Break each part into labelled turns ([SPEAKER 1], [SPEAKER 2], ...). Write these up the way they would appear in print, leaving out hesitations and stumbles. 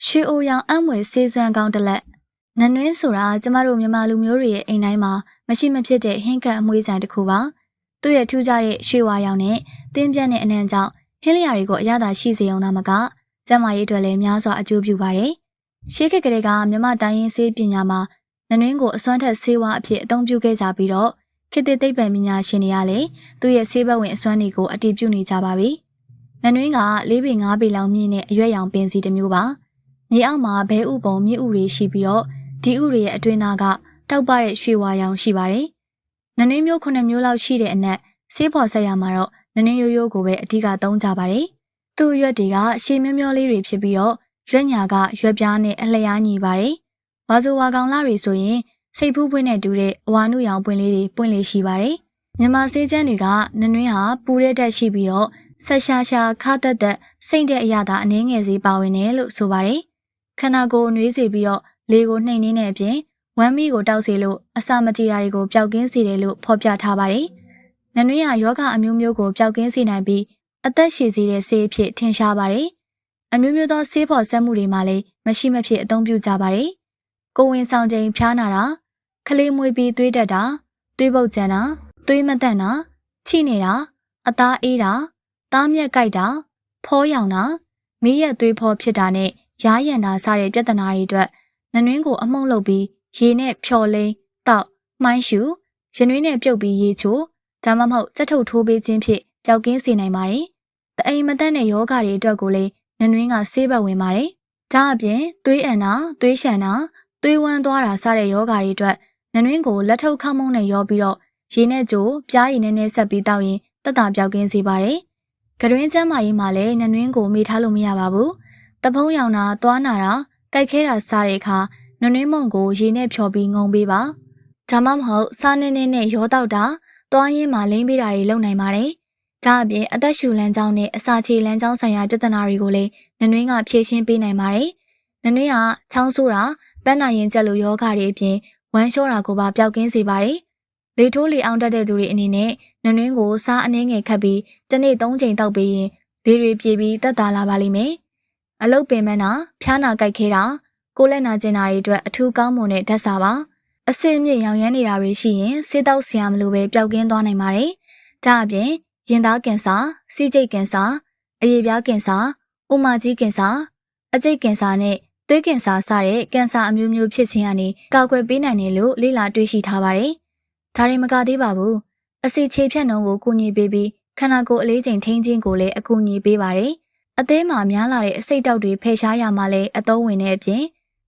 [SPEAKER 1] ရွှေအိုရောင်အံ့မွေစေစံကောင်းတစ်လက်နနွင်းဆိုတာကျမတို့မြန်မာလူမျိုးတွေရဲ့အိမ်တိုင်းမှာမရှိမဖြစ်တဲ့ဟင်းကပ်အမွှေးဆိုင်တစ်ခုပါသူ့ရဲ့ထူးခြားတဲ့ရွှေဝါရောင်နဲ့တင်းပြတ်တဲ့အနံကြောင့်ဟင်းလျာတွေကိုအရသာရှိစေအောင်သာမကကျန်းမာရေးအတွက်လည်းများစွာအကျိုးပြုပါတယ်ရှေးခေတ်ကလေးကမြန်မာတိုင်းရင်းဆေးပညာမှာနနွင်းကိုအစွမ်းထက်ဆေးဝါးအဖြစ်အသုံးပြုခဲ့ကြပြီးတော့ခေတ်သစ်သိပ္ပံပညာရှင်တွေကလည်းသူ့ရဲ့ဆေးဘက်ဝင်အစွမ်းတွေကိုအတည်ပြုနေကြပါပြီနနွင်းက4 ပေ 5 ပေလောက်မြင့်တဲ့အရွက်ရောင်ပင်စီတစ်မျိုးပါမြေအောက်မှာဘဲဥပုံမြစ်ဥတွေရှိပြီးတော့ဒီဥတွေရဲ့အတွင်းသားကတောက်ပတဲ့ရွှေဝါရောင်ရှိပါတယ်။နနွင်းမျိုး9မျိုးလောက်ရှိတဲ့အနက်ဆေးဖော်ဆက်ရမှာတော့နနွင်းရိုးရိုးကိုပဲအဓိကသုံးကြပါတယ်။သူ့ရွက်တွေကရှည်မျောလေးတွေဖြစ်ပြီးတော့ရွက်ညာကရွက်ပြားနဲ့အလျားညီပါတယ်။ဝါဆိုဝါကောင်လာတွေဆိုရင်စိတ်ဖူးပွင့်နဲ့တူတဲ့အဝါနုရောင်ပွင့်လေးတွေပွင့်လေးရှိပါတယ်။မြန်မာဆေးကျန်းတွေကနနွင်းဟာပူတဲ့တက်ရှိပြီးတော့ဆက်ရှာရှာခါတက်တက်စိတ်တဲ့အရာသာအနှင်းငယ်စီပါဝင်တယ်လို့ဆိုပါတယ်။ခန္ဓာကိုယ်နှွေးစေပြီးတော့လေကိုနှိမ်နှင်းတဲ့အပြင်ဝမ်းမီကိုတောက်စေလို့အစာမကြေတာတွေကိုပျောက်ကင်းစေတယ်လို့ဖော်ပြထားပါတယ်။နနွင်းဟာယောဂအမျိုးမျိုးကိုပျောက်ကင်းစေနိုင်ပြီးအသက်ရှည်စေတဲ့ဆေးအဖြစ်ထင်ရှားပါတယ်။အမျိုးမျိုးသောဆေးဖော်ဆက်မှုတွေမှာလည်းမရှိမဖြစ်အသုံးပြုကြပါတယ်။ကိုဝင်ဆောင်ချိန်ဖျားနာတာခလေးမွေးပြီးသွေးတက်တာသွေးပုတ်ကြံတာသွေးမတန့်တာချိနေတာအသားအေးတာသားမြက်ကြိုက်တာဖောရောင်တာမီးရက်သွေးဖောဖြစ်တာနဲ့ရားရံတာစတဲ့ပြဿနာတွေအတွက်နနွင်းကိုအမှုန့်လုပ်ပြီးရေနဲ့ဖြော်လိမ့်တောက်မှိုင်းရှူရင်နွေးနဲ့ပြုတ်ပြီးရေချိုဒါမှမဟုတ်စက်ထုတ်ထိုးပေးခြင်းဖြင့်ပျောက်ကင်းစေနိုင်ပါတယ်။တအိမ်မတန့်တဲ့ယောဂတွေအတွက်ကိုလည်းနနွင်းကဆေးဘက်ဝင်ပါတယ်။ဒါအပြင်သွေးအန်တာသွေးရှံတာသွေးဝမ်းသွားတာစတဲ့ယောဂတွေအတွက်နနွင်းကိုလက်ထုတ်ခေါင်းမုံနဲ့ရောပြီးတော့ရေနဲ့ကြိုပြားရည်နဲ့ဆက်ပြီးတောက်ရင်တက်တာပျောက်ကင်းစေပါတယ်။ကတွင်းကျမ်းမာရေးမှာလည်းနနွင်းကိုမေ့ထားလို့မရပါဘူး။တဖုံးရောင်တာသွားနာတာကြိုက်ခဲတာစားတဲ့အခါနနွင်းမုံကိုရေနဲ့ဖြော်ပြီးငုံပေးပါဒါမှမဟုတ်စားနေနဲ့ရောတောက်တာသွားရင်းမှာလိမ့်ပေးတာတွေလုပ်နိုင်ပါတယ်ဒါအပြင်အသက်ရှူလမ်းကြောင်းနဲ့အစာချေလမ်းကြောင်းဆိုင်ရာပြဿနာတွေကိုလည်းနနွင်းကဖြေရှင်းပေးနိုင်ပါတယ်နနွင်းကချောင်းဆိုးတာပန်းနာရင်ကျက်လိုယောဂတွေအပြင်ဝမ်းလျှောတာကိုပါပျောက်ကင်းစေပါတယ်လေထိုးလေအောင်တတ်တဲ့သူတွေအနေနဲ့နနွင်းကိုစားအနှင်းငယ်ခတ်ပြီးတစ်နေ့3ချိန်တောက်ပေးရင်လေတွေပြေပြီးတက်တာလာပါလိမ့်မယ်အလုတ်ပင်မနာဖျားနာကြိုက်ခဲတာကိုလက်နာကျင်တာတွေအတွက်အထူးကောင်းမွန်တဲ့ဓာတ်စာပါအဆင့်မြင့်ရောင်ရမ်းနေတာတွေရှိရင်ဆေးတောက်ဆရာမလို့ပဲပျောက်ကင်းသွားနိုင်ပါတယ်ဒါအပြင်ရင်သားကင်ဆာစီးကျိတ်ကင်ဆာအရေပြားကင်ဆာဥမာကြီးကင်ဆာအကျိတ်ကင်ဆာနဲ့သွေးကင်ဆာစတဲ့ကင်ဆာအမျိုးမျိုးဖြစ်ခြင်းကနေကာကွယ်ပေးနိုင်တယ်လို့လေ့လာတွေ့ရှိထားပါတယ်ဒါရင်မကသေးပါဘူးအစီခြေဖြတ်နှုံးကိုကူညီပေးပြီးခန္ဓာကိုယ်အလေးချိန်ထိန်းခြင်းကိုလည်းအကူအညီပေးပါတယ်အသေးမှာများလာတဲ့အစိတ်တောက်တွေဖယ်ရှားရမှာလည်းအသုံးဝင်တဲ့အပြင်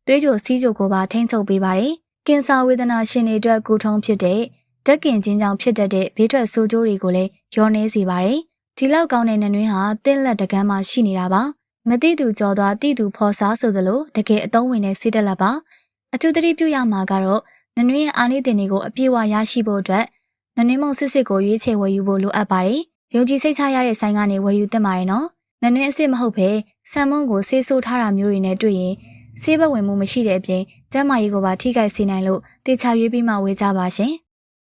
[SPEAKER 1] သွေးကြိုစီးကြိုကိုပါထိန်းချုပ်ပေးပါတယ်။ကင်ဆာဝေဒနာရှင်တွေအတွက်ကူထုံးဖြစ်တဲ့ဓာတ်ကင်ခြင်းကြောင့်ဖြစ်တတ်တဲ့ဘေးထွက်ဆိုးကျိုးတွေကိုလည်းလျော့နည်းစေပါတယ်။ဒီလောက်ကောင်းတဲ့နနွင်းဟာတင်းလက်တကန်းမှာရှိနေတာပါ။မသိသူကြော်သွားတိသူဖော်စားဆိုသလိုတကယ်အသုံးဝင်တဲ့ဆေးတက်လက်ပါ။အထူးသတိပြုရမှာကတော့နနွင်းရဲ့အာနိသင်တွေကိုအပြည့်အဝရရှိဖို့အတွက်နနွင်းမုံစစ်စစ်ကိုရွေးချယ်ဝယ်ယူဖို့လိုအပ်ပါတယ်။ယုံကြည်စိတ်ချရတဲ့ဆိုင်ကနေဝယ်ယူသင့်ပါတယ်နော်။နနွင်းအစ်စ်မဟုတ်ပဲဆန်မုံကိုဆေးဆိုးထားတာမျိုးတွေနဲ့တွေ့ရင်ဆေးဘက်ဝင်မှုမရှိတဲ့အပြင်ကျန်းမာရေးကိုပါထိခိုက်စေနိုင်လို့တေချာရွေးပြီးမှဝေးကြပါရှင်။